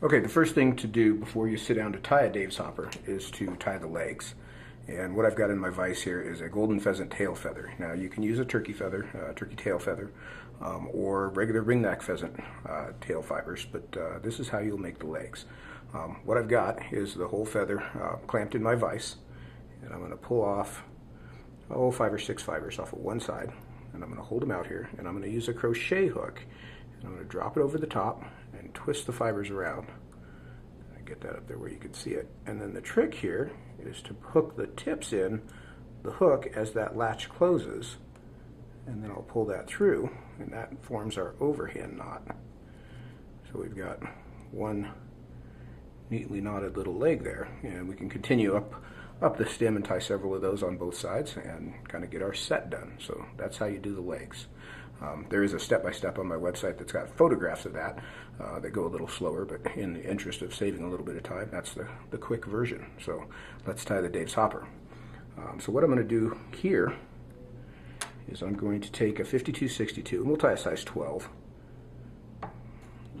Okay, the first thing to do before you sit down to tie a Dave's hopper is to tie the legs. And what I've got in my vise here is a golden pheasant tail feather. Now you can use a turkey feather, turkey tail feather, or regular ringneck pheasant tail fibers, but this is how you'll make the legs. What I've got is the whole feather clamped in my vise, and I'm going to pull off 5 or 6 fibers off of one side, and I'm going to hold them out here, and I'm going to use a crochet hook, and I'm going to drop it over the top and twist the fibers around. Get that up there where you can see it. And then the trick here is to hook the tips in the hook as that latch closes, and then I'll pull that through, and that forms our overhand knot. So we've got one neatly knotted little leg there, and we can continue up the stem and tie several of those on both sides and kind of get our set done. So that's how you do the legs. There is a step-by-step on my website that's got photographs of that that go a little slower, but in the interest of saving a little bit of time, that's the quick version. So let's tie the Dave's hopper. So what I'm going to do here is I'm going to take a 52-62, and we'll tie a size 12.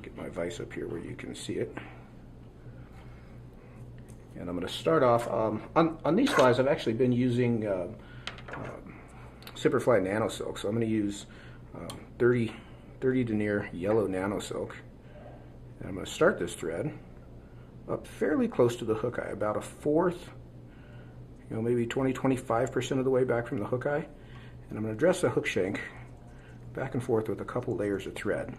Get my vise up here where you can see it. And I'm going to start off, on these flies I've actually been using Superfly Nano Silk, so I'm going to use 30 denier yellow nano silk, and I'm going to start this thread up fairly close to the hook eye, about a fourth, maybe 20-25% of the way back from the hook eye, and I'm going to dress the hook shank back and forth with a couple layers of thread.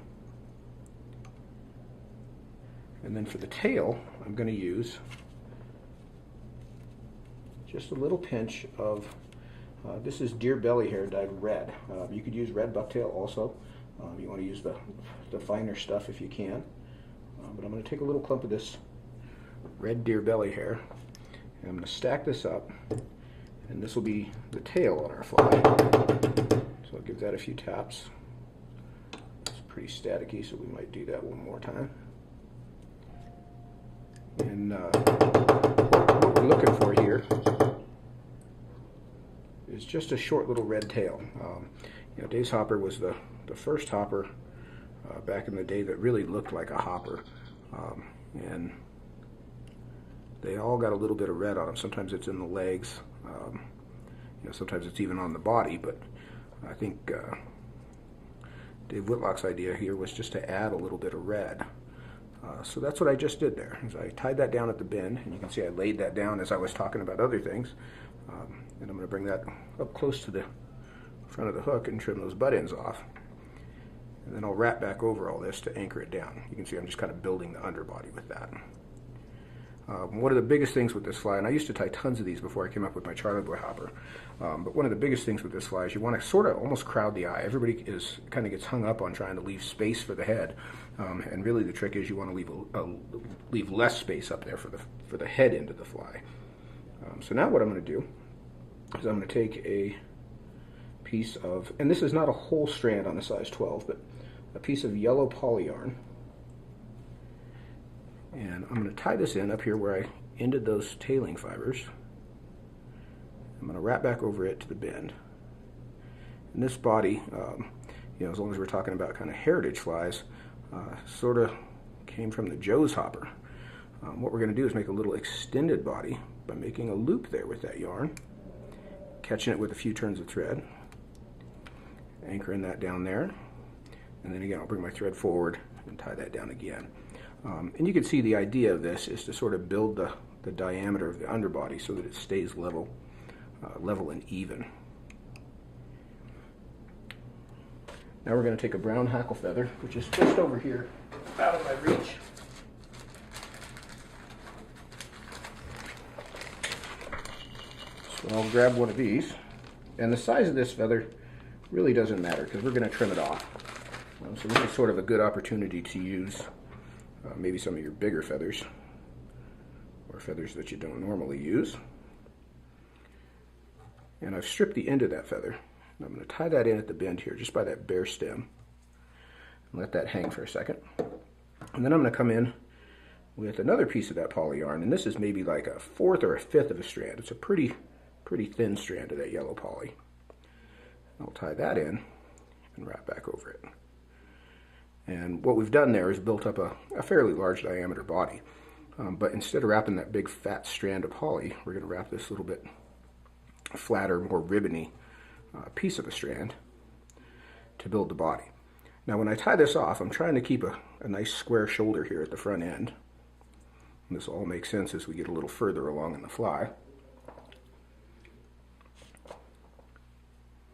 And then for the tail, I'm going to use just a little pinch of this is deer belly hair dyed red. You could use red bucktail also. You want to use the finer stuff if you can. But I'm going to take a little clump of this red deer belly hair, and I'm going to stack this up, and this will be the tail on our fly. So I'll give that a few taps. It's pretty staticky, so we might do that one more time. And what we're looking for here is just a short little red tail. Dave's hopper was the first hopper back in the day that really looked like a hopper, and they all got a little bit of red on them. Sometimes it's in the legs, sometimes it's even on the body, but I think Dave Whitlock's idea here was just to add a little bit of red. So that's what I just did there. Is I tied that down at the bend, and you can see I laid that down as I was talking about other things. And I'm going to bring that up close to the front of the hook and trim those butt ends off. And then I'll wrap back over all this to anchor it down. You can see I'm just kind of building the underbody with that. One of the biggest things with this fly, and I used to tie tons of these before I came up with my Charlie Boy hopper, but one of the biggest things with this fly is you want to sort of almost crowd the eye. Everybody kind of gets hung up on trying to leave space for the head, and really the trick is you want to leave less space up there for the head end of the fly. So now what I'm going to do is I'm going to take a piece of, and this is not a whole strand on a size 12, but a piece of yellow poly yarn, and I'm going to tie this in up here where I ended those tailing fibers. I'm going to wrap back over it to the bend. And this body, as long as we're talking about kind of heritage flies, sort of came from the Joe's hopper. What we're going to do is make a little extended body by making a loop there with that yarn, catching it with a few turns of thread, anchoring that down there, and then again I'll bring my thread forward and tie that down again. And you can see the idea of this is to sort of build the diameter of the underbody so that it stays level and even. Now we're going to take a brown hackle feather, which is just over here, out of my reach. So I'll grab one of these, and the size of this feather really doesn't matter because we're going to trim it off. So this is sort of a good opportunity to use maybe some of your bigger feathers, or feathers that you don't normally use. And I've stripped the end of that feather. I'm going to tie that in at the bend here, just by that bare stem, and let that hang for a second. And then I'm going to come in with another piece of that poly yarn, and this is maybe like a fourth or a fifth of a strand. It's a pretty thin strand of that yellow poly. I'll tie that in and wrap back over it. And what we've done there is built up a fairly large diameter body. But instead of wrapping that big fat strand of poly, we're going to wrap this little bit flatter, more ribbony piece of a strand to build the body. Now when I tie this off, I'm trying to keep a nice square shoulder here at the front end. And this all makes sense as we get a little further along in the fly.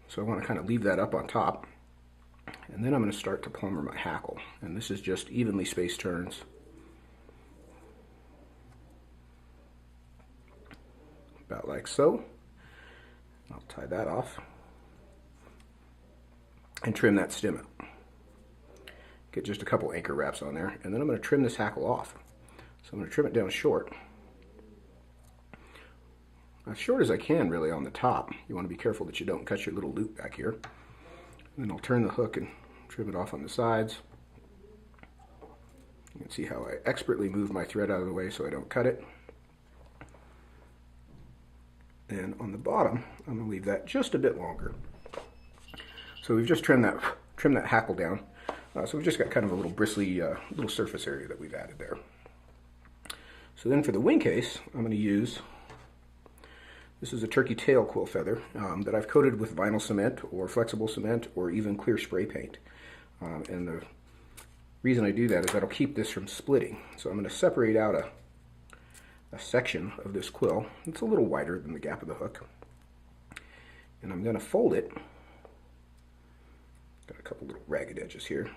So I want to kind of leave that up on top. And then I'm going to start to plumber my hackle. And this is just evenly spaced turns. About like so. I'll tie that off and trim that stem out. Get just a couple anchor wraps on there, and then I'm going to trim this hackle off. So I'm going to trim it down short. As short as I can, really, on the top. You want to be careful that you don't cut your little loop back here. And then I'll turn the hook and trim it off on the sides. You can see how I expertly move my thread out of the way so I don't cut it. And on the bottom, I'm going to leave that just a bit longer. So we've just trimmed that hackle down. So we've just got kind of a little bristly little surface area that we've added there. So then for the wing case, I'm going to use, this is a turkey tail quill feather that I've coated with vinyl cement or flexible cement or even clear spray paint. And the reason I do that is that'll keep this from splitting. So I'm going to separate out a section of this quill. It's a little wider than the gap of the hook. And I'm going to fold it. Got a couple little ragged edges here.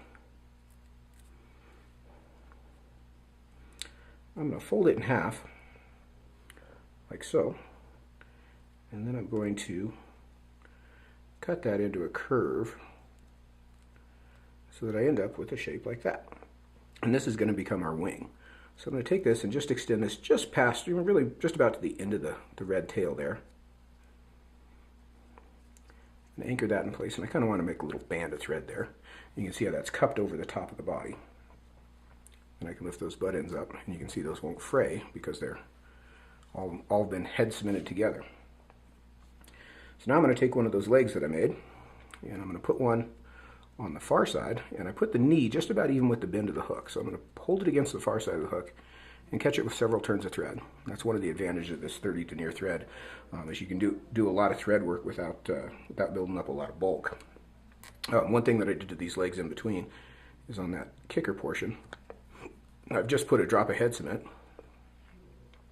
I'm going to fold it in half, like so. And then I'm going to cut that into a curve so that I end up with a shape like that. And this is going to become our wing. So I'm going to take this and just extend this just past, really just about to the end of the red tail there. And anchor that in place. And I kind of want to make a little band of thread there. You can see how that's cupped over the top of the body. And I can lift those butt ends up, and you can see those won't fray because they're all been head cemented together. So now I'm going to take one of those legs that I made, and I'm going to put one on the far side, and I put the knee just about even with the bend of the hook. So I'm going to hold it against the far side of the hook and catch it with several turns of thread. That's one of the advantages of this 30 denier thread, is you can do a lot of thread work without building up a lot of bulk. One thing that I did to these legs in between is on that kicker portion, I've just put a drop of head cement,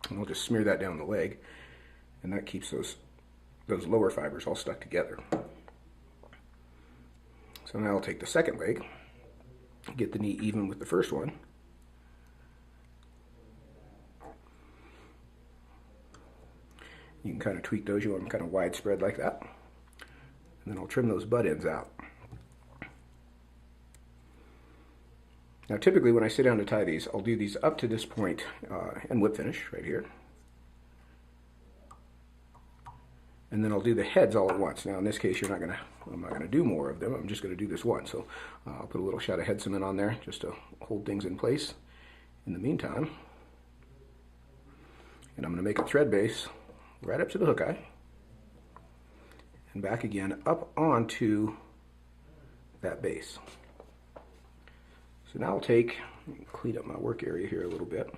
and I'll just smear that down the leg, and that keeps those lower fibers all stuck together. So now I'll take the second leg, get the knee even with the first one. You can kind of tweak those, you want them kind of widespread like that. And then I'll trim those butt ends out. Now typically when I sit down to tie these, I'll do these up to this point and whip finish right here. And then I'll do the heads all at once. Now in this case, I'm not gonna do more of them. I'm just gonna do this one. So I'll put a little shot of head cement on there just to hold things in place in the meantime. And I'm gonna make a thread base right up to the hook eye and back again up onto that base. So now I'll take, clean up my work area here a little bit,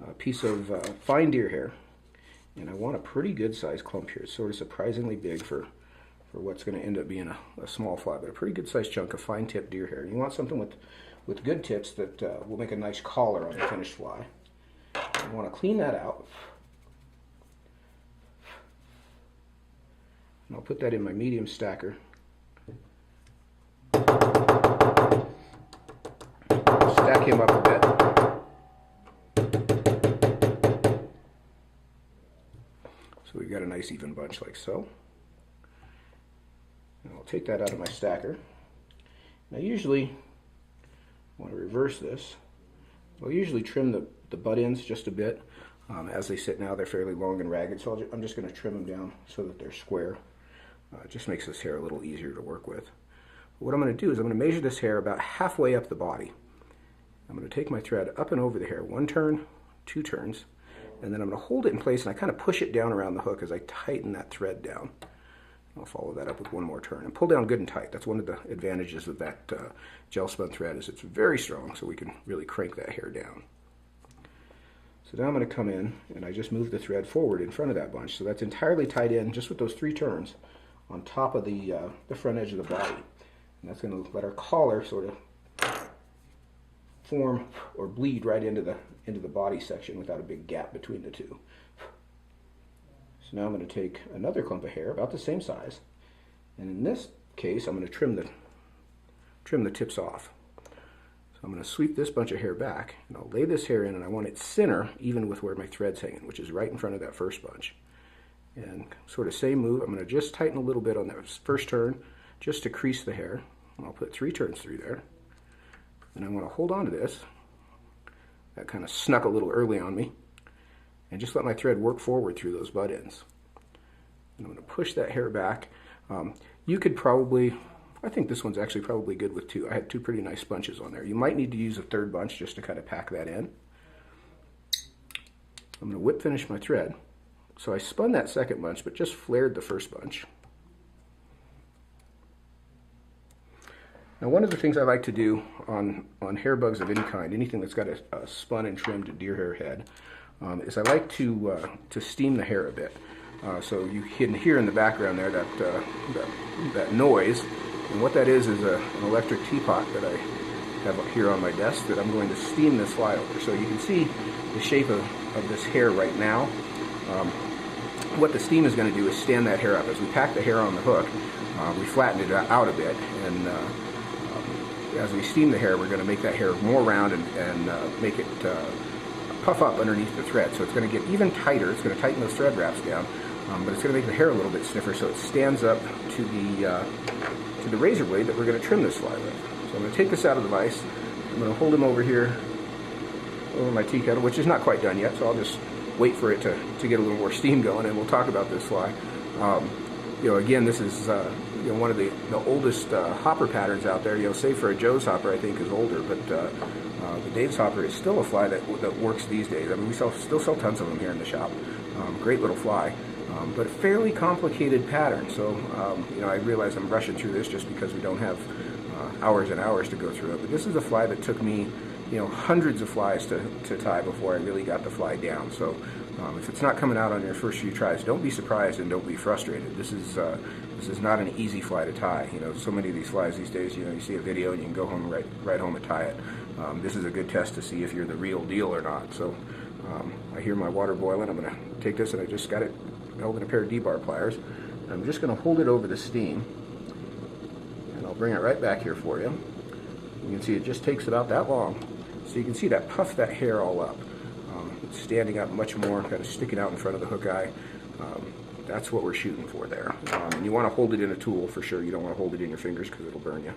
a piece of fine deer hair, and I want a pretty good sized clump here. It's sort of surprisingly big for what's going to end up being a small fly, but a pretty good sized chunk of fine tip deer hair. You want something with good tips that will make a nice collar on the finished fly. I want to clean that out. And I'll put that in my medium stacker. Stack him up a bit. So we've got a nice even bunch like so. And I'll take that out of my stacker. Now usually, when I reverse this, I'll usually trim the butt ends just a bit. As they sit now, they're fairly long and ragged, so I'm just going to trim them down so that they're square. It just makes this hair a little easier to work with. What I'm going to do is I'm going to measure this hair about halfway up the body. I'm going to take my thread up and over the hair, one turn, two turns, and then I'm going to hold it in place and I kind of push it down around the hook as I tighten that thread down. I'll follow that up with one more turn and pull down good and tight. That's one of the advantages of that gel spun thread, is it's very strong, so we can really crank that hair down. So now I'm going to come in and I just move the thread forward in front of that bunch, so that's entirely tied in just with those 3 turns on top of the front edge of the body. And that's going to let our collar sort of form or bleed right into the body section without a big gap between the two. So now I'm going to take another clump of hair about the same size, and in this case I'm going to trim the tips off. So I'm going to sweep this bunch of hair back, and I'll lay this hair in, and I want it center even with where my thread's hanging, which is right in front of that first bunch. And sort of same move, I'm going to just tighten a little bit on that first turn just to crease the hair. And I'll put 3 turns through there. And I want to hold on to this. That kind of snuck a little early on me. And just let my thread work forward through those butt ends. And I'm going to push that hair back. You could probably, I think this one's actually probably good with 2. I had 2 pretty nice bunches on there. You might need to use a 3rd bunch just to kind of pack that in. I'm going to whip finish my thread. So I spun that second bunch, but just flared the first bunch. Now, one of the things I like to do on hair bugs of any kind, anything that's got a spun and trimmed deer hair head, is I like to steam the hair a bit. So you can hear in the background there that noise, and what that is an electric teapot that I have here on my desk that I'm going to steam this fly over. So you can see the shape of this hair right now. What the steam is going to do is stand that hair up. As we pack the hair on the hook, we flatten it out a bit, and as we steam the hair, we're going to make that hair more round and make it puff up underneath the thread. So it's going to get even tighter. It's going to tighten those thread wraps down, but it's going to make the hair a little bit stiffer, so it stands up to the razor blade that we're going to trim this fly with. So I'm going to take this out of the vise. I'm going to hold him over here over my tea kettle, which is not quite done yet, so I'll just wait for it to get a little more steam going, and we'll talk about this fly. Again, this is one of the oldest hopper patterns out there. Save for a Joe's hopper, I think, is older, but the Dave's hopper is still a fly that works these days. I mean, we still sell tons of them here in the shop. Great little fly, but a fairly complicated pattern. So, I realize I'm rushing through this just because we don't have hours and hours to go through it. But this is a fly that took me, hundreds of flies to tie before I really got the fly down. So if it's not coming out on your first few tries, don't be surprised and don't be frustrated. This is not an easy fly to tie. So many of these flies these days, you see a video and you can go home right home and tie it. This is a good test to see if you're the real deal or not. So I hear my water boiling. I'm going to take this, and I just got it held in a pair of D-bar pliers. And I'm just going to hold it over the steam, and I'll bring it right back here for you. You can see it just takes about that long. So you can see that puff that hair all up. It's standing up much more, kind of sticking out in front of the hook eye. That's what we're shooting for there. And you want to hold it in a tool for sure. You don't want to hold it in your fingers because it'll burn you.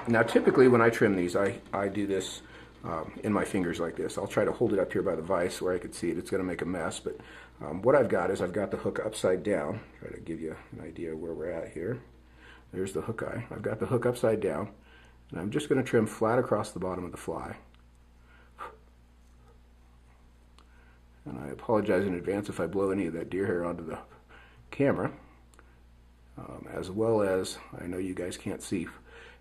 Now typically when I trim these, I do this in my fingers like this. I'll try to hold it up here by the vise where I can see it. It's going to make a mess, but what I've got is I've got the hook upside down. Try to give you an idea where we're at here. There's the hook eye. I've got the hook upside down, and I'm just going to trim flat across the bottom of the fly. And I apologize in advance if I blow any of that deer hair onto the camera, as well as, I know you guys can't see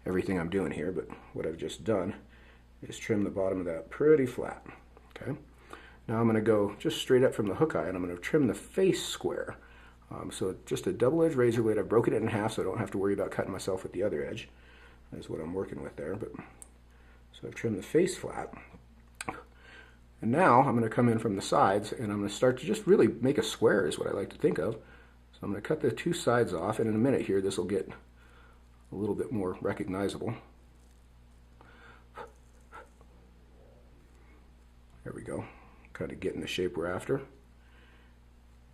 everything I'm doing here, but what I've just done is trim the bottom of that pretty flat. Okay. Now I'm going to go just straight up from the hook eye, and I'm going to trim the face square. So just a double-edged razor blade. I've broken it in half so I don't have to worry about cutting myself with the other edge. That's what I'm working with there. So I've trimmed the face flat. And now I'm going to come in from the sides, and I'm going to start to just really make a square is what I like to think of. So I'm going to cut the 2 sides off, and in a minute here this will get a little bit more recognizable. There we go. Kind of getting the shape we're after.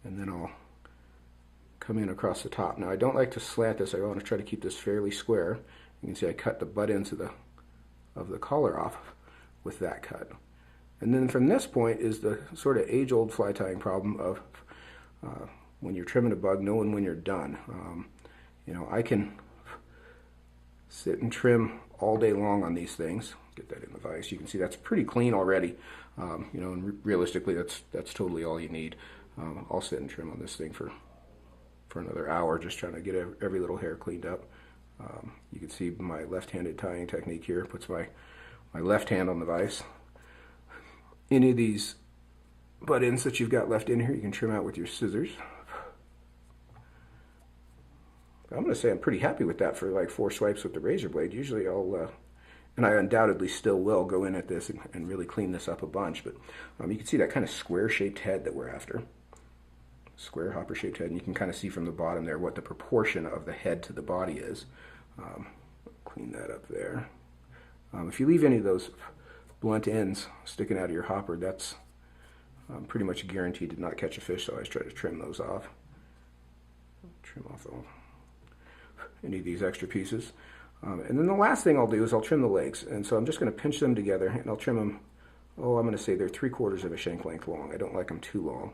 And then I'll come in across the top. Now I don't like to slant this. I want to try to keep this fairly square. You can see I cut the butt ends of the collar off with that cut. And then from this point is the sort of age-old fly tying problem of when you're trimming a bug, knowing when you're done. I can sit and trim all day long on these things. Get that in the vise. You can see that's pretty clean already. And realistically, that's totally all you need. I'll sit and trim on this thing for for another hour, just trying to get every little hair cleaned up. You can see my left-handed tying technique here. Puts my left hand on the vise. Any of these butt ends that you've got left in here, you can trim out with your scissors. I'm going to say I'm pretty happy with that for like 4 swipes with the razor blade. Usually I'll, and I undoubtedly still will, go in at this and really clean this up a bunch. But you can see that kind of square-shaped head that we're after. Square hopper-shaped head, and you can kind of see from the bottom there what the proportion of the head to the body is. Clean that up there. If you leave any of those blunt ends sticking out of your hopper, that's pretty much guaranteed to not catch a fish, so I always try to trim those off. Trim off any of these extra pieces. And then the last thing I'll do is I'll trim the legs. And so I'm just going to pinch them together, and I'll trim them, I'm going to say they're 3/4 of a shank length long. I don't like them too long.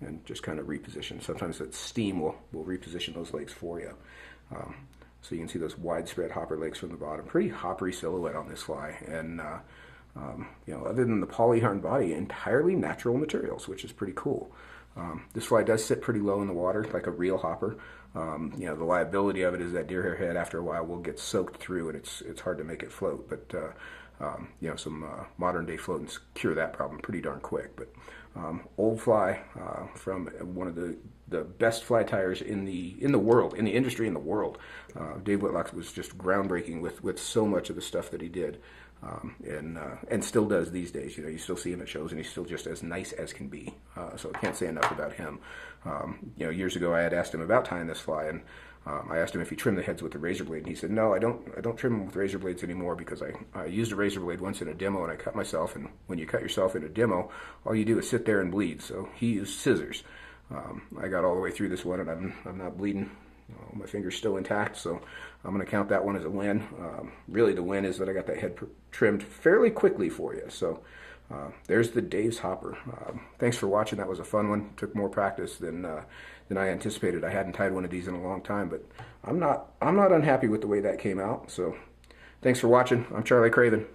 And just kind of reposition. Sometimes that steam will reposition those legs for you. So you can see those widespread hopper legs from the bottom. Pretty hoppery silhouette on this fly. And you know, other than the poly yarn body, entirely natural materials, which is pretty cool. This fly does sit pretty low in the water, like a real hopper. You know, the liability of it is that deer hair head after a while will get soaked through, and it's hard to make it float. But you know, some modern day floatants cure that problem pretty darn quick. But old fly from one of the best fly tyers in the world, in the industry in the world. Dave Whitlock was just groundbreaking with so much of the stuff that he did. And still does these days. You know, you still see him at shows, and he's still just as nice as can be. So I can't say enough about him. You know, years ago I had asked him about tying this fly, and I asked him if he trimmed the heads with a razor blade, and he said, "No, I don't trim them with razor blades anymore because I used a razor blade once in a demo and I cut myself. And when you cut yourself in a demo, all you do is sit there and bleed." So he used scissors. I got all the way through this one, and I'm not bleeding. My finger's still intact, so I'm going to count that one as a win. Really, the win is that I got that head trimmed fairly quickly for you. So there's the Dave's Hopper. Thanks for watching. That was a fun one. Took more practice than I anticipated. I hadn't tied one of these in a long time, but I'm not unhappy with the way that came out. So thanks for watching. I'm Charlie Craven.